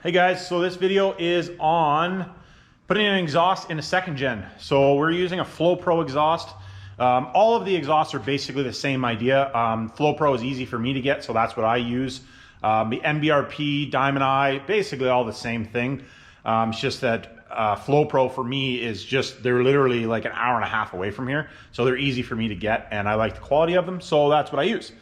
Hey guys, so this video is on putting an exhaust in a second gen. So we're using a FLO PRO exhaust. All of the exhausts are basically the same idea. FLO PRO is easy for me to get, so that's what I use. The MBRP, Diamond Eye, basically all the same thing. It's just that FLO PRO for me is just, they're literally like an hour and a half away from here. So they're easy for me to get and I like the quality of them, so that's what I use.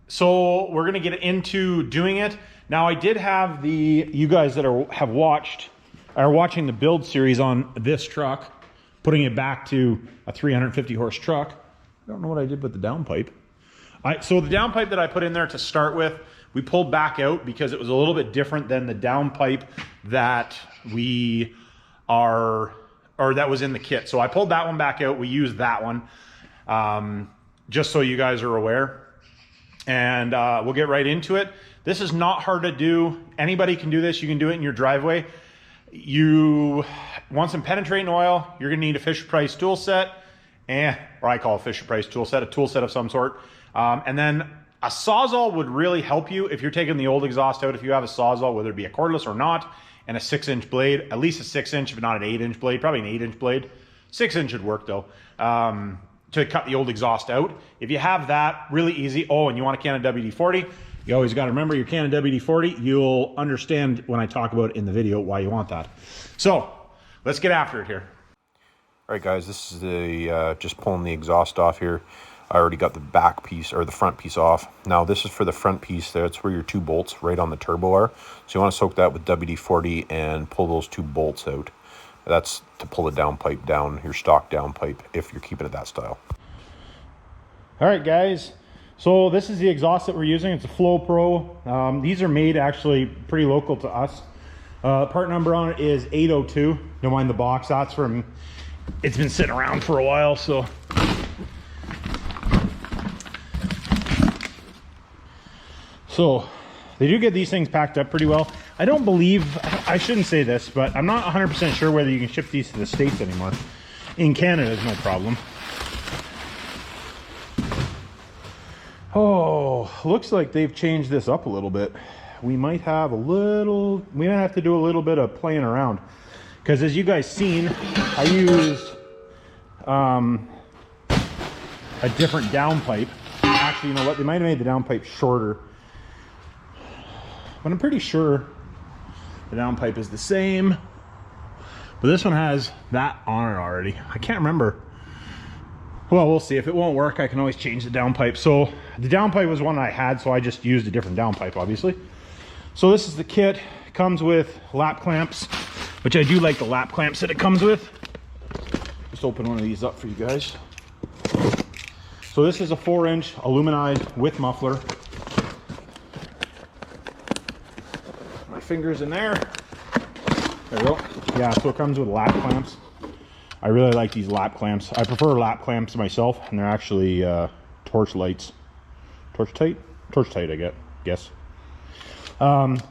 So we're gonna get into doing it. Now I did have you guys that are watching the build series on this truck, putting it back to a 350 horse truck. I don't know what I did with the downpipe. So the downpipe that I put in there to start with, we pulled back out because it was a little bit different than the downpipe that that was in the kit. So I pulled that one back out. We used that one, just so you guys are aware. And we'll get right into it. This is not hard to do. Anybody can do this. You can do it in your driveway. You want some penetrating oil, you're gonna need a Fisher-Price tool set, or I call a Fisher-Price tool set, a tool set of some sort. And then a Sawzall would really help you if you're taking the old exhaust out. If you have a Sawzall, whether it be a cordless or not, and a 6-inch blade, at least a 6-inch, if not an 8-inch blade, probably an 8-inch blade. 6-inch would work though. To cut the old exhaust out. If you have that, really easy. Oh, and you want a can of WD-40, you always got to remember your can of WD-40. You'll understand when I talk about it in the video why you want that. So let's get after it here. All right, guys, this is the just pulling the exhaust off here. I already got the back piece or the front piece off. Now this is for the front piece. That's where your two bolts right on the turbo are. So you want to soak that with WD-40 and pull those two bolts out. That's to pull the downpipe down, your stock downpipe, if you're keeping it that style. All right, guys. So this is the exhaust that we're using. It's a FLO PRO. These are made actually pretty local to us. Part number on it is 802. Don't mind the box. That's from, it's been sitting around for a while, so. So they do get these things packed up pretty well. I don't believe, I shouldn't say this, but I'm not 100% sure whether you can ship these to the States anymore. In Canada is no problem. Oh, looks like they've changed this up a little bit. We might have to do a little bit of playing around. Because as you guys seen, I used a different downpipe. Actually, you know what? They might have made the downpipe shorter. But I'm pretty sure the downpipe is the same. But this one has that on it already. I can't remember. Well, we'll see. If it won't work, I can always change the downpipe. So the downpipe was one I had, so I just used a different downpipe, obviously. So this is the kit. It comes with lap clamps, which I do like the lap clamps that it comes with. Just open one of these up for you guys. So this is a 4-inch aluminized with muffler. My fingers in there. There we go. Yeah, so it comes with lap clamps. I really like these lap clamps. I prefer lap clamps myself, and they're actually torch lights. Torch tight, I guess.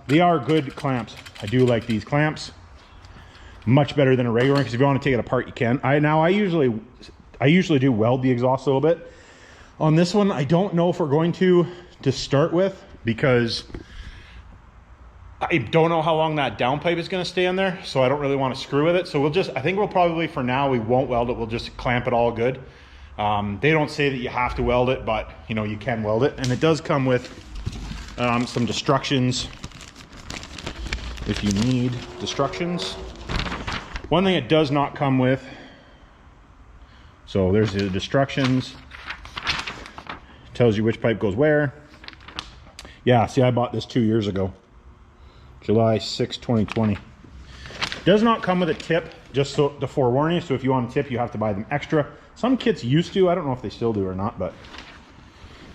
They are good clamps. I do like these clamps. Much better than a regular one, because if you want to take it apart, you can. I usually do weld the exhaust a little bit. On this one, I don't know if we're going to start with, because I don't know how long that downpipe is going to stay in there, so I don't really want to screw with it. So I think we'll probably, for now, we won't weld it. We'll just clamp it all good. They don't say that you have to weld it, but you know, you can weld it. And it does come with some destructions if you need destructions. One thing it does not come with, so there's the destructions. Tells you which pipe goes where. Yeah, see, I bought this 2 years ago. July 6, 2020. Does not come with a tip, just so to forewarn you. So if you want a tip, you have to buy them extra. Some kits used to. I don't know if they still do or not, but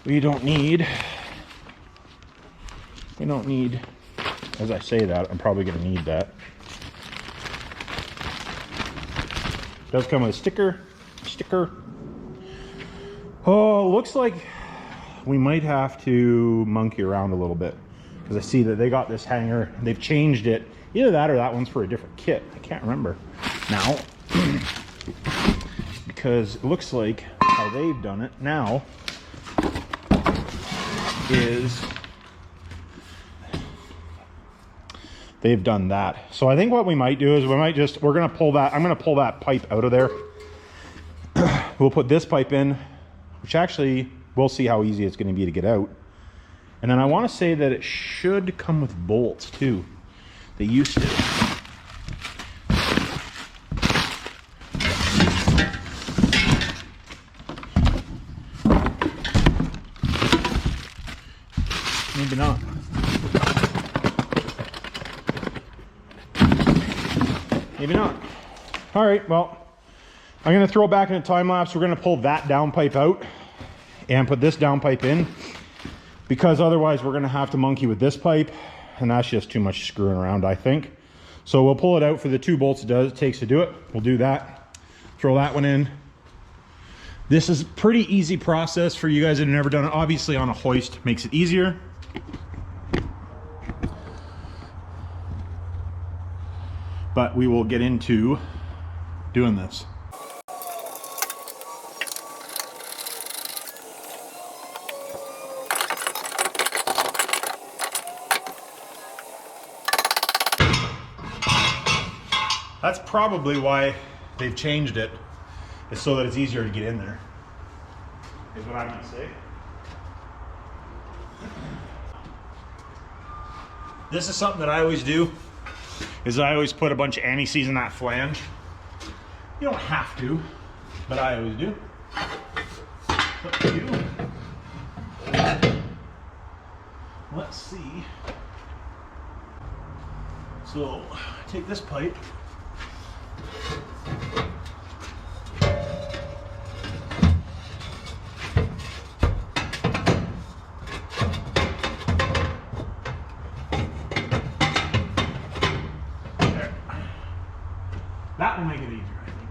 we don't need, as I say that, I'm probably going to need that. Does come with a sticker. Oh, looks like we might have to monkey around a little bit. Because I see that they got this hanger, they've changed it. Either that or that one's for a different kit. I can't remember now. Because it looks like how they've done it now is they've done that. So I think what we might do is we're gonna pull that, I'm gonna pull that pipe out of there. We'll put this pipe in, which actually we'll see how easy it's gonna be to get out. And then I wanna say that it should come with bolts too. They used to. Maybe not. Maybe not. All right, well, I'm gonna throw it back in a time lapse. We're gonna pull that downpipe out and put this downpipe in, because otherwise we're gonna have to monkey with this pipe, and that's just too much screwing around, I think. So we'll pull it out for the 2 bolts it takes to do it. We'll do that, throw that one in. This is a pretty easy process for you guys that have never done it. Obviously on a hoist makes it easier. But we will get into doing this. That's probably why they've changed it, is so that it's easier to get in there, is what I'm gonna say. This is something that I always do, is I always put a bunch of anti-seize in that flange. You don't have to, but I always do. Up to you. Let's see. So, take this pipe. That will make it easier, I think.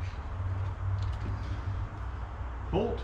Bolt.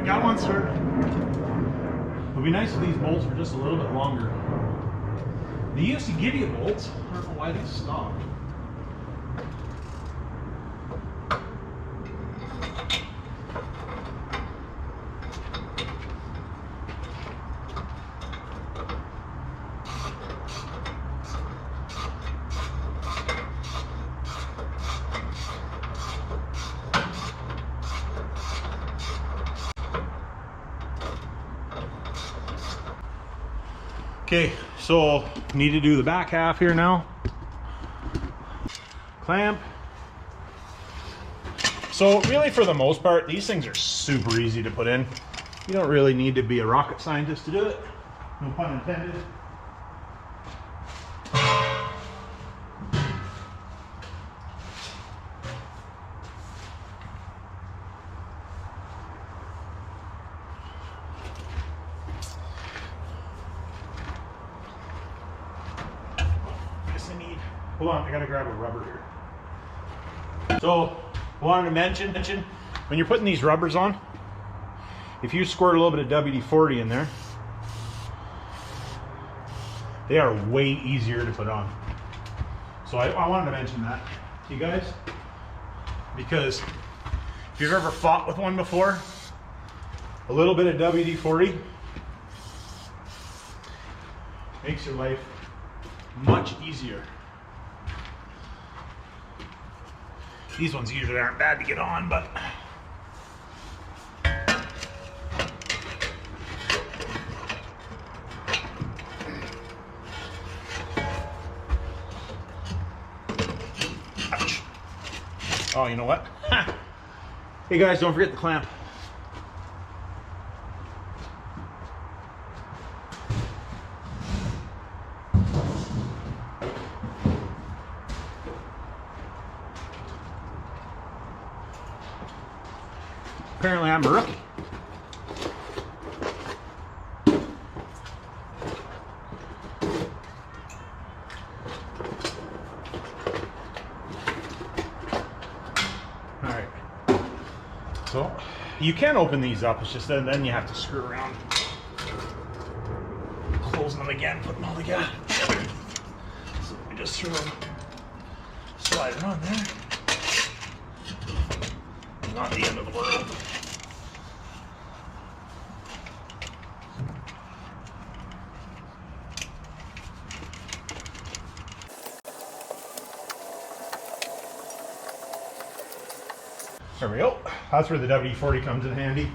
Got one, sir. It would be nice if these bolts were just a little bit longer. They used to give you bolts. I don't know why they stopped. Okay, so need to do the back half here now. Clamp. So really, for the most part, these things are super easy to put in. You don't really need to be a rocket scientist to do it. No pun intended. Hold on, I gotta grab a rubber here. So, wanted to mention, when you're putting these rubbers on, if you squirt a little bit of WD-40 in there, they are way easier to put on. So I wanted to mention that to you guys, because if you've ever fought with one before, a little bit of WD-40 makes your life much easier. These ones usually aren't bad to get on, but ouch. Oh, you know what? Hey guys, don't forget the clamp. Apparently I'm a rookie. You can open these up, it's just that then you have to screw around, closing them again, putting them all together. So we just throw them, slide it on there. Not the end of the world. There we go. That's where the WD-40 comes in handy.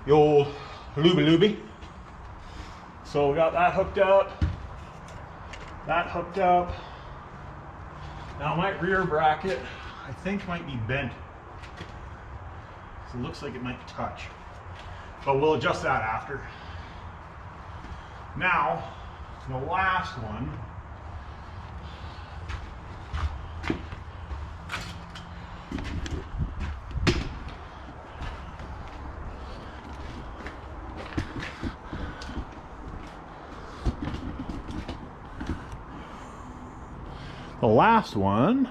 The old looby. So we got that hooked up. That hooked up. Now my rear bracket, I think, might be bent. So it looks like it might touch. But we'll adjust that after. Now, the last one. The last one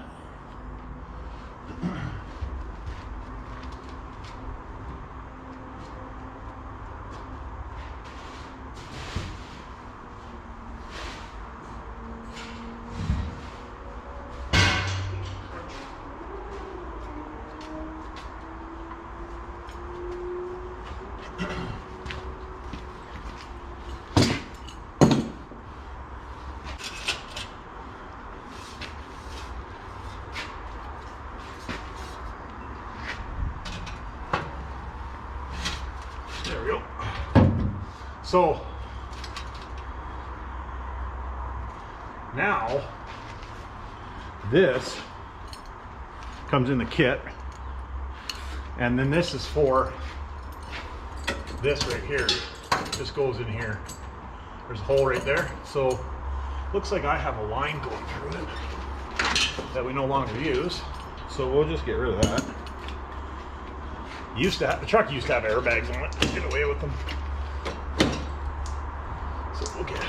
there we go. So now this comes in the kit, and then this is for this right here. This goes in here. There's a hole right there. So looks like I have a line going through it that we no longer use. So we'll just get rid of that. The truck used to have airbags on it. Let's get away with them. So we'll get it.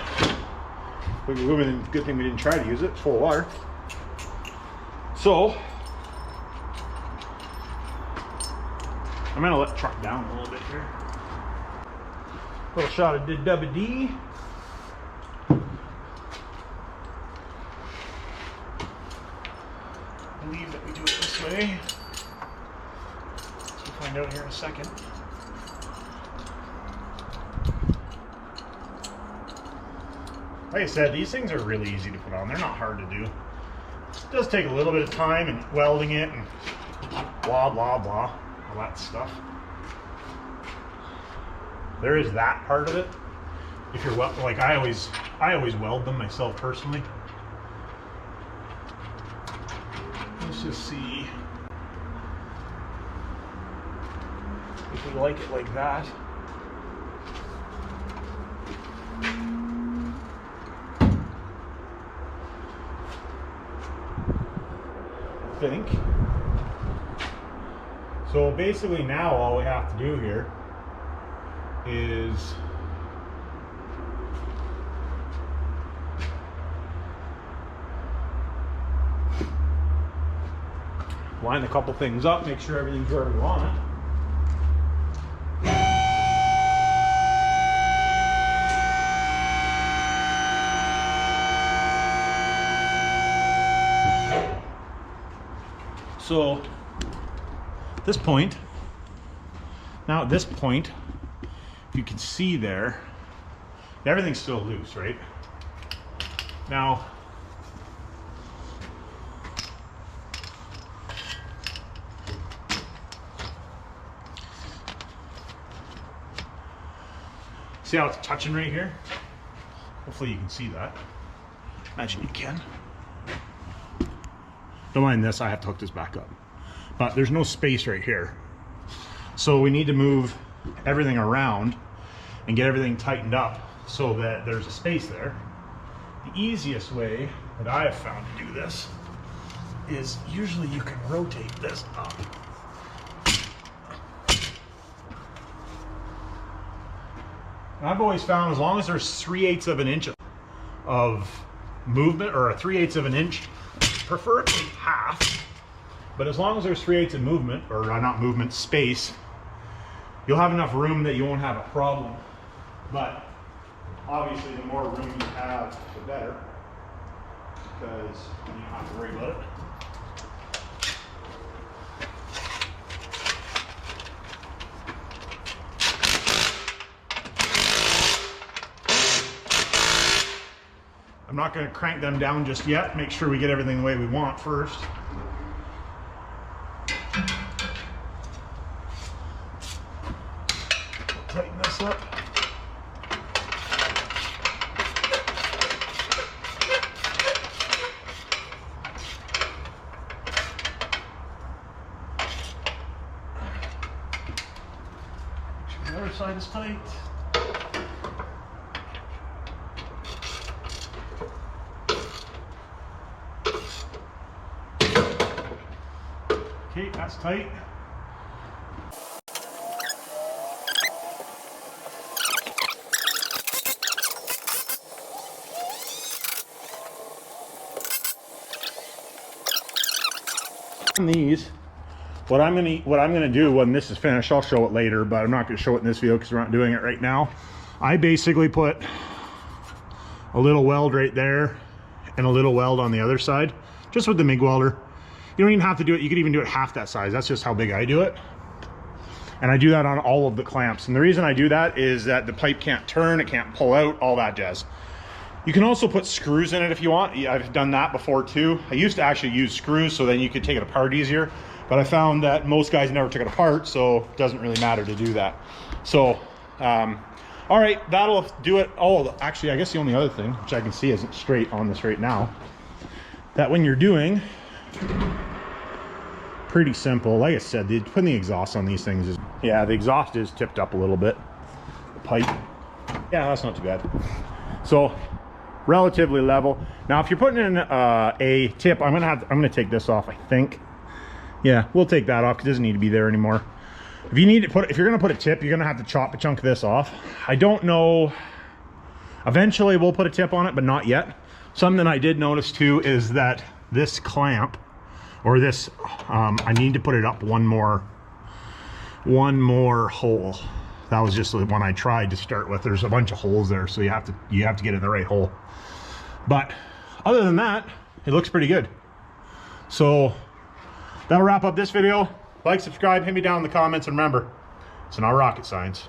Good thing we didn't try to use it. It's full of water. So I'm gonna let the truck down a little bit here. Little shot of WD. I believe that we do it this way. Find out here in a second. Like I said, these things are really easy to put on. They're not hard to do. It does take a little bit of time and welding it and blah blah blah, all that stuff. There is that part of it. If you're like I always weld them myself personally. Let's just see if we like it like that. I think. So basically now all we have to do here is line a couple things up, make sure everything's where we want it. So at this point, you can see there, everything's still loose, right? Now, see how it's touching right here? Hopefully you can see that. Imagine you can. Don't mind this, I have to hook this back up. But there's no space right here. So we need to move everything around and get everything tightened up so that there's a space there. The easiest way that I have found to do this is usually you can rotate this up. And I've always found as long as there's 3/8 of an inch of movement, or a 3/8 of an inch, preferably half, but as long as there's 3/8 of movement, or not movement, space, you'll have enough room that you won't have a problem. But obviously the more room you have, the better, because you don't have to worry about it. I'm not going to crank them down just yet. Make sure we get everything the way we want first. Tighten this up. Make sure the other side is tight. Okay, that's tight. On these, what I'm gonna do when this is finished, I'll show it later, but I'm not gonna show it in this video because we're not doing it right now. I basically put a little weld right there and a little weld on the other side, just with the MIG welder. You don't even have to do it. You could even do it half that size. That's just how big I do it. And I do that on all of the clamps. And the reason I do that is that the pipe can't turn, it can't pull out, all that jazz. You can also put screws in it if you want. I've done that before too. I used to actually use screws so then you could take it apart easier. But I found that most guys never took it apart, so it doesn't really matter to do that. So, all right, that'll do it. Oh, actually, I guess the only other thing, which I can see isn't straight on this right now, that when you're doing, pretty simple. Like I said, putting the exhaust on these things is, yeah, the exhaust is tipped up a little bit. The pipe, yeah, that's not too bad. So relatively level. Now, if you're putting in a tip, I'm gonna take this off, I think. Yeah, we'll take that off because it doesn't need to be there anymore. If you're gonna put a tip, you're gonna have to chop a chunk of this off. I don't know. Eventually, we'll put a tip on it, but not yet. Something I did notice too is that this clamp, or this, I need to put it up one more hole. That was just the one I tried to start with. There's a bunch of holes there, so you have to get in the right hole. But other than that, it looks pretty good. So that'll wrap up this video. Like, subscribe, hit me down in the comments, and remember, it's not rocket science.